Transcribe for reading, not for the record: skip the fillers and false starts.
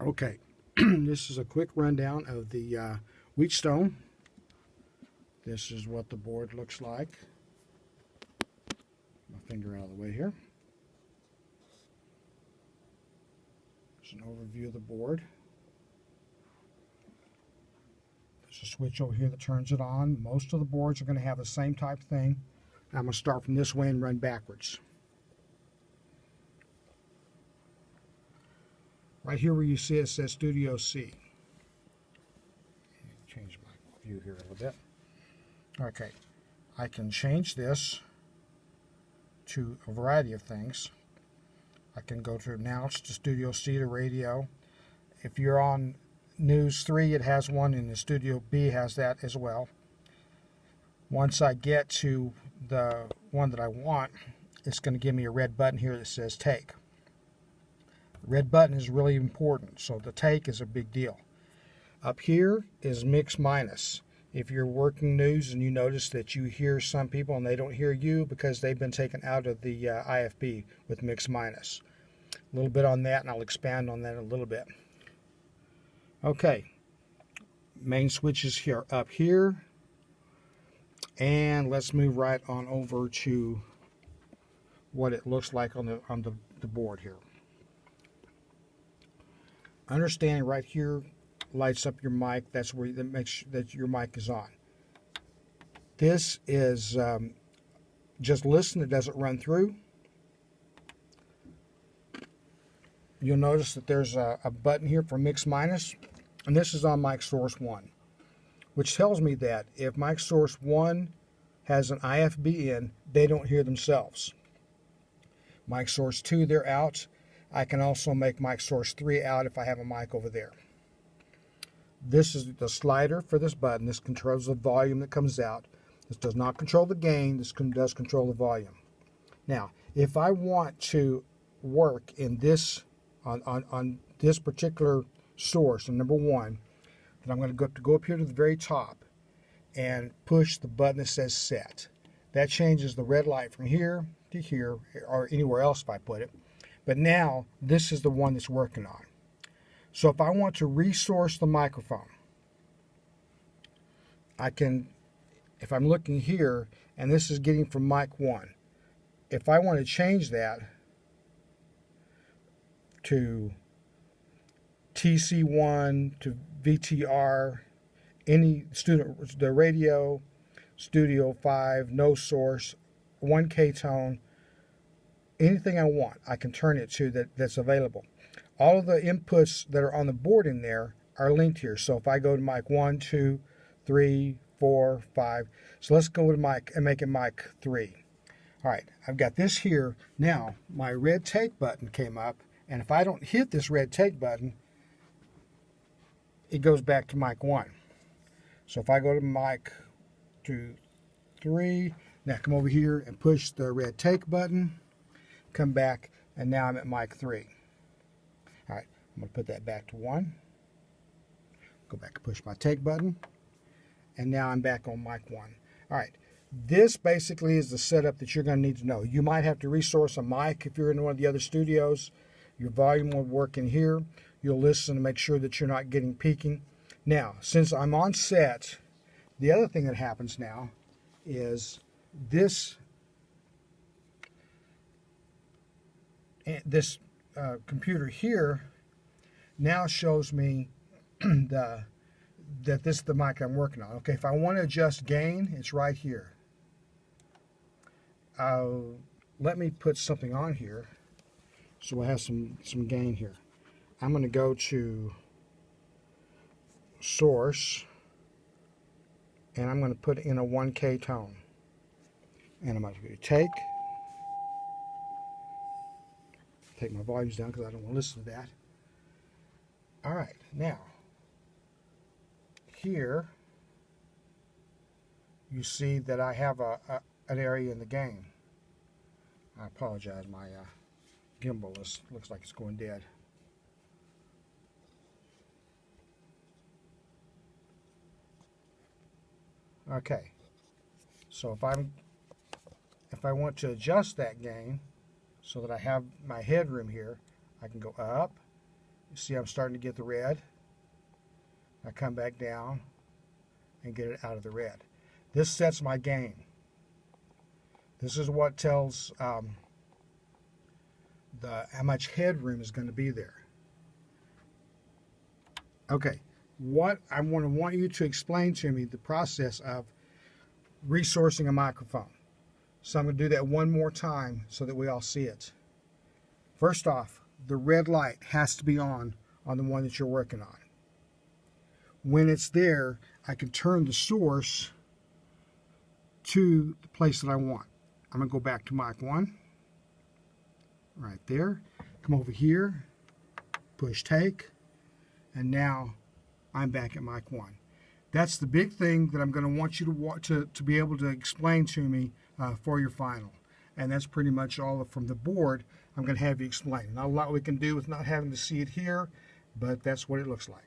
Okay, this is a quick rundown of the Wheatstone. This is what the board looks like. My finger out of the way here. It's an overview of the board. There's a switch over here that turns it on. Most of the boards are going to have the same type thing. I'm going to start from this way and run backwards. Right here where you see it says Studio C. Change my view here a little bit. Okay, I can change this to a variety of things. I can go to announce to Studio C to radio. If you're on News 3, it has one, and the Studio B has that as well. Once I get to the one that I want, it's going to give me a red button here that says take. The red button is really important, so the take is a big deal. Up here is mix minus. If you're working news and you notice that you hear some people and they don't hear you because they've been taken out of the IFB with mix minus. A little bit on that, and I'll expand on that a little bit. Okay, main switch is here up here, and let's move right on over to what it looks like on the board here. Understanding right here lights up your mic. That's where that makes sure that your mic is on. This is just listen. It doesn't run through. You'll notice that there's a button here for mix minus, and this is on mic source 1, which tells me that if mic source 1 has an IFB in, they don't hear themselves. Mic source 2, they're out. I can also make mic source 3 out if I have a mic over there. This is the slider for this button. This controls the volume that comes out. This does not control the gain. This does control the volume. Now, if I want to work in this on this particular source, and number 1, then I'm going to go up here to the very top and push the button that says set. That changes the red light from here to here, or anywhere else if I put it. But now this is the one that's working on. So if I want to resource the microphone, I can, if I'm looking here, and this is getting from mic 1, if I want to change that to TC1, to VTR, any student, the radio, Studio 5, no source, 1K tone, anything I want, I can turn it to that's available. All of the inputs that are on the board in there are linked here. So if I go to mic 1, 2, 3, 4, 5. So let's go to mic and make it mic 3. All right, I've got this here. Now, my red take button came up, and if I don't hit this red take button, it goes back to mic 1. So if I go to mic 2, 3, now come over here and push the red take button, come back, and now I'm at mic 3. All right, I'm going to put that back to 1. Go back and push my take button. And now I'm back on mic 1. All right, this basically is the setup that you're going to need to know. You might have to resource a mic if you're in one of the other studios. Your volume will work in here. You'll listen to make sure that you're not getting peaking. Now, since I'm on set, the other thing that happens now is this computer here now shows me that this is the mic I'm working on. Okay, if I want to adjust gain, it's right here. Let me put something on here so we'll have some gain here. I'm going to go to source, and I'm going to put in a 1K tone. And I'm going to go to take my volumes down because I don't want to listen to that. All right, now here you see that I have an area in the gain. I apologize, my gimbal looks like it's going dead. Okay, so if I want to adjust that gain so that I have my headroom here, I can go up You see I'm starting to get the red. I come back down and get it out of the red. This sets my gain. This is what tells how much headroom is going to be there. Okay, what I want you to explain to me the process of resourcing a microphone. So I'm going to do that one more time so that we all see it. First off, the red light has to be on the one that you're working on. When it's there, I can turn the source to the place that I want. I'm going to go back to mic 1. Right there. Come over here. Push take. And now I'm back at mic 1. That's the big thing that I'm going to want you to be able to explain to me for your final. And that's pretty much all from the board I'm going to have you explain. Not a lot we can do with not having to see it here, but that's what it looks like.